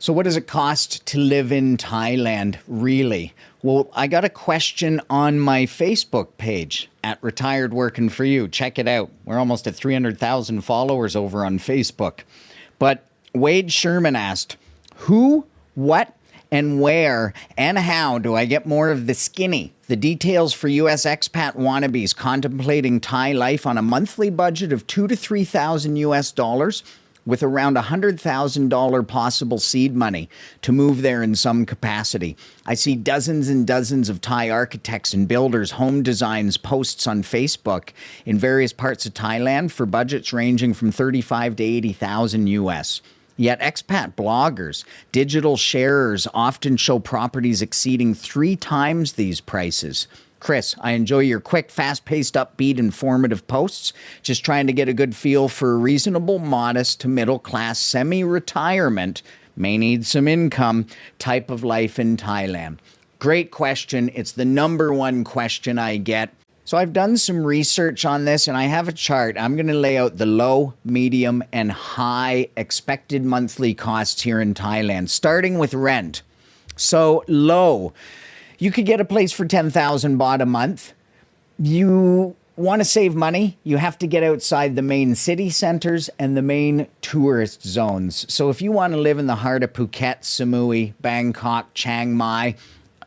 So what does it cost to live in Thailand, really? Well, I got a question on my Facebook page at Retired Working For You. Check it out. We're almost at 300,000 followers over on Facebook. But Wade Sherman asked, who, what, and where and how do I get more of the skinny? The details for U.S. expat wannabes contemplating Thai life on a monthly budget of $2,000 to $3,000 US dollars, with around $100,000 possible seed money to move there in some capacity. I see dozens and dozens of Thai architects and builders' home designs posts on Facebook in various parts of Thailand for budgets ranging from $35,000 to $80,000 US. Yet expat bloggers, digital sharers often show properties exceeding 3 times these prices. Chris, I enjoy your quick, fast-paced, upbeat, informative posts. Just trying to get a good feel for a reasonable, modest to middle-class semi-retirement, may need some income, type of life in Thailand. Great question. It's the number one question I get. So I've done some research on this, and I have a chart. I'm going to lay out the low, medium, and high expected monthly costs here in Thailand, starting with rent. So low. You could get a place for 10,000 baht a month. You want to save money, you have to get outside the main city centers and the main tourist zones. So if you want to live in the heart of Phuket, Samui, Bangkok, Chiang Mai,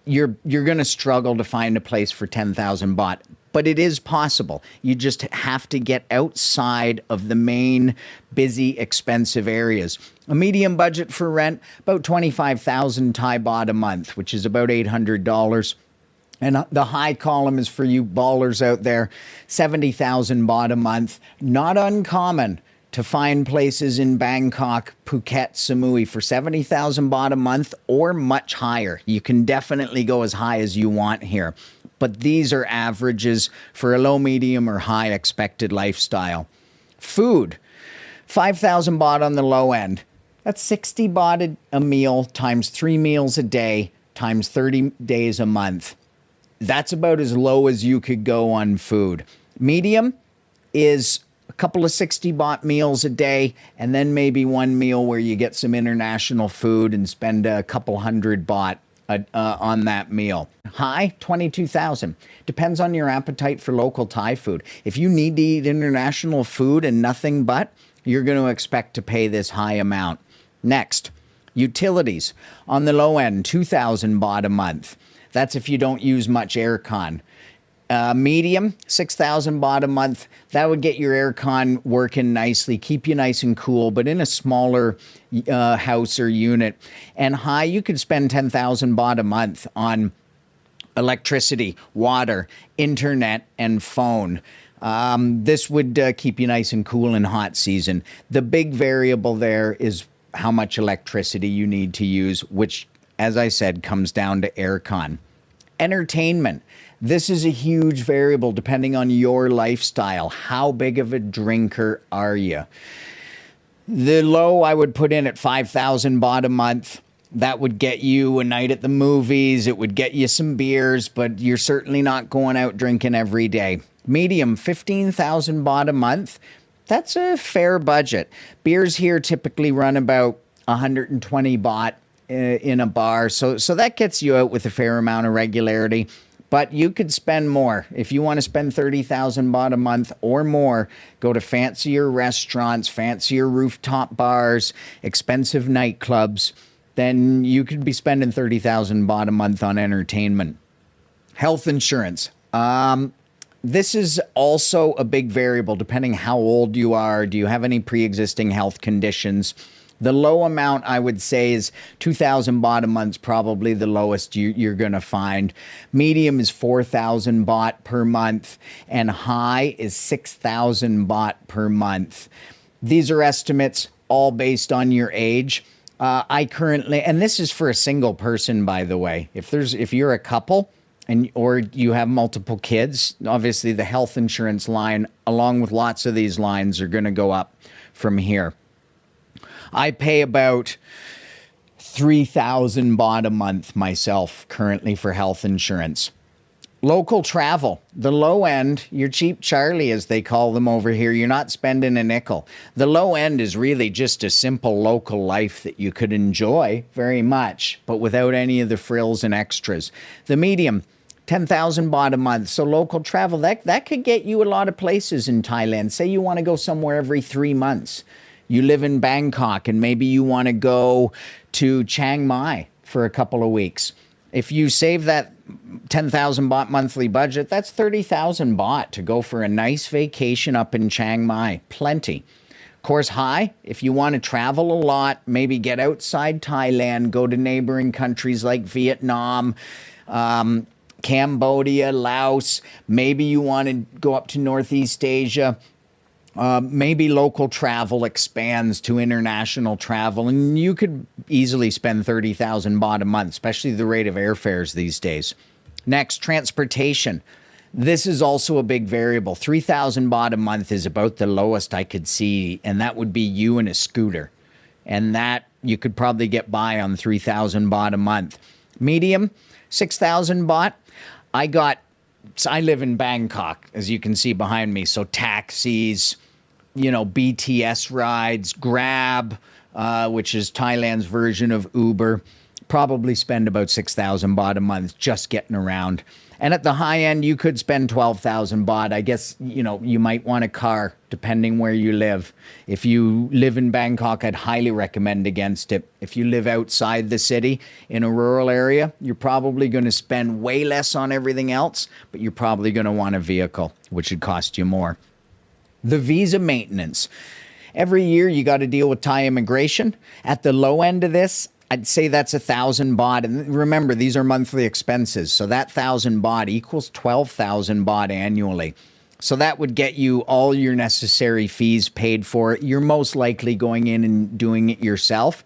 you're going to struggle to find a place for 10,000 baht. But it is possible. You just have to get outside of the main busy, expensive areas. A medium budget for rent, about 25,000 Thai baht a month, which is about $800. And the high column is for you ballers out there, 70,000 baht a month. Not uncommon to find places in Bangkok, Phuket, Samui for 70,000 baht a month or much higher. You can definitely go as high as you want here. But these are averages for a low, medium, or high expected lifestyle. Food, 5,000 baht on the low end. That's 60 baht a meal times 3 meals a day times 30 days a month. That's about as low as you could go on food. Medium is a couple of 60 baht meals a day, and then maybe one meal where you get some international food and spend a couple hundred baht on that meal. High, 22,000. Depends on your appetite for local Thai food. If you need to eat international food and nothing but, you're going to expect to pay this high amount. Next, utilities. On the low end, 2,000 baht a month. That's if you don't use much aircon. Medium, 6,000 baht a month. That would get your aircon working nicely, keep you nice and cool, but in a smaller house or unit. And high, you could spend 10,000 baht a month on electricity, water, internet, and phone. This would keep you nice and cool in hot season. The big variable there is how much electricity you need to use, which, as I said, comes down to aircon. Entertainment. This is a huge variable depending on your lifestyle. How big of a drinker are you? The low I would put in at 5,000 baht a month. That would get you a night at the movies. It would get you some beers, but you're certainly not going out drinking every day. Medium, 15,000 baht a month. That's a fair budget. Beers here typically run about 120 baht in a bar. So that gets you out with a fair amount of regularity. But you could spend more. If you want to spend 30,000 baht a month or more, go to fancier restaurants, fancier rooftop bars, expensive nightclubs, then you could be spending 30,000 baht a month on entertainment. Health insurance. This is also a big variable depending how old you are. Do you have any pre-existing health conditions? The low amount, I would say, is 2,000 baht a month, probably the lowest you're going to find. Medium is 4,000 baht per month, and high is 6,000 baht per month. These are estimates all based on your age. I currently, and this is for a single person, by the way. If you're a couple or you have multiple kids, obviously the health insurance line, along with lots of these lines, are going to go up from here. I pay about 3,000 baht a month myself currently for health insurance. Local travel, the low end, your cheap Charlie, as they call them over here, you're not spending a nickel. The low end is really just a simple local life that you could enjoy very much, but without any of the frills and extras. The medium, 10,000 baht a month. So local travel, that could get you a lot of places in Thailand. Say you want to go somewhere every 3 months. You live in Bangkok and maybe you want to go to Chiang Mai for a couple of weeks. If you save that 10,000 baht monthly budget, that's 30,000 baht to go for a nice vacation up in Chiang Mai. Plenty. Of course, high, if you want to travel a lot, maybe get outside Thailand, go to neighboring countries like Vietnam, Cambodia, Laos. Maybe you want to go up to Northeast Asia. Maybe local travel expands to international travel, and you could easily spend 30,000 baht a month, especially the rate of airfares these days. Next, transportation. This is also a big variable. 3,000 baht a month is about the lowest I could see, and that would be you and a scooter. And that you could probably get by on 3,000 baht a month. Medium, 6,000 baht. I live in Bangkok, as you can see behind me, so taxis, BTS rides, Grab, which is Thailand's version of Uber, probably spend about 6,000 baht a month just getting around. And at the high end, you could spend 12,000 baht. I guess, you might want a car depending where you live. If you live in Bangkok, I'd highly recommend against it. If you live outside the city in a rural area, you're probably going to spend way less on everything else, but you're probably going to want a vehicle, which would cost you more. The visa maintenance. Every year you got to deal with Thai immigration. At the low end of this, I'd say that's 1,000 baht. And remember, these are monthly expenses. So that 1,000 baht equals 12,000 baht annually. So that would get you all your necessary fees paid for. You're most likely going in and doing it yourself.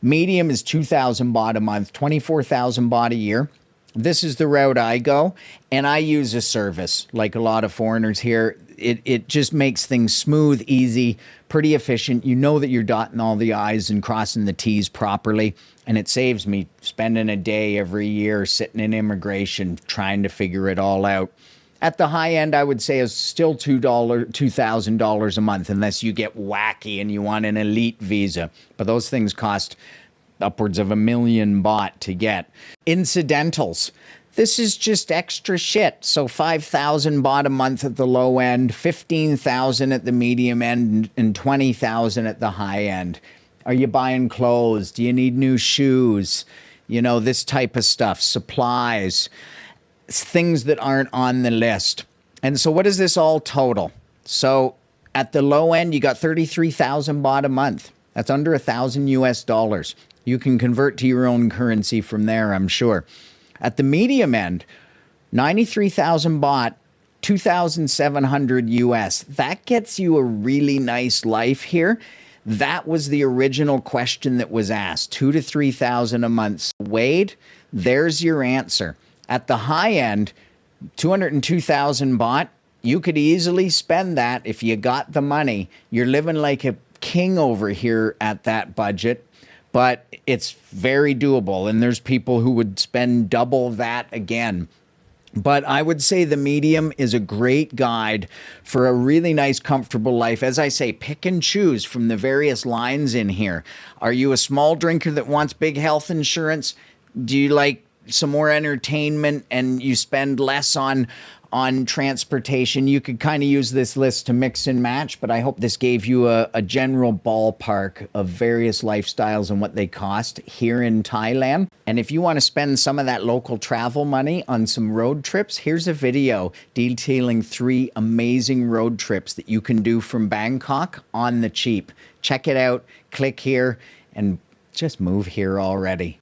Medium is 2,000 baht a month, 24,000 baht a year. This is the route I go, and I use a service like a lot of foreigners here. It just makes things smooth, easy, pretty efficient. You know that you're dotting all the I's and crossing the T's properly, and it saves me spending a day every year sitting in immigration trying to figure it all out. At the high end, I would say is still $2,000 a month, unless you get wacky and you want an elite visa. But those things cost upwards of 1 million baht to get. Incidentals. This is just extra shit. So 5,000 baht a month at the low end, 15,000 at the medium end, and 20,000 at the high end. Are you buying clothes? Do you need new shoes? This type of stuff, supplies, things that aren't on the list. And so what does this all total? So at the low end, you got 33,000 baht a month. That's under 1,000 US dollars. You can convert to your own currency from there, I'm sure. At the medium end, 93,000 baht, 2,700 US. That gets you a really nice life here. That was the original question that was asked, 2,000 to 3,000 a month. Wade, there's your answer. At the high end, 202,000 baht, you could easily spend that if you got the money. You're living like a king over here at that budget. But it's very doable, and there's people who would spend double that again. But I would say the medium is a great guide for a really nice, comfortable life. As I say, pick and choose from the various lines in here. Are you a small drinker that wants big health insurance? Do you like some more entertainment and you spend less on transportation? You could kind of use this list to mix and match, but I hope this gave you a general ballpark of various lifestyles and what they cost here in Thailand. And if you want to spend some of that local travel money on some road trips, here's a video detailing 3 amazing road trips that you can do from Bangkok on the cheap. Check it out, click here, and just move here already.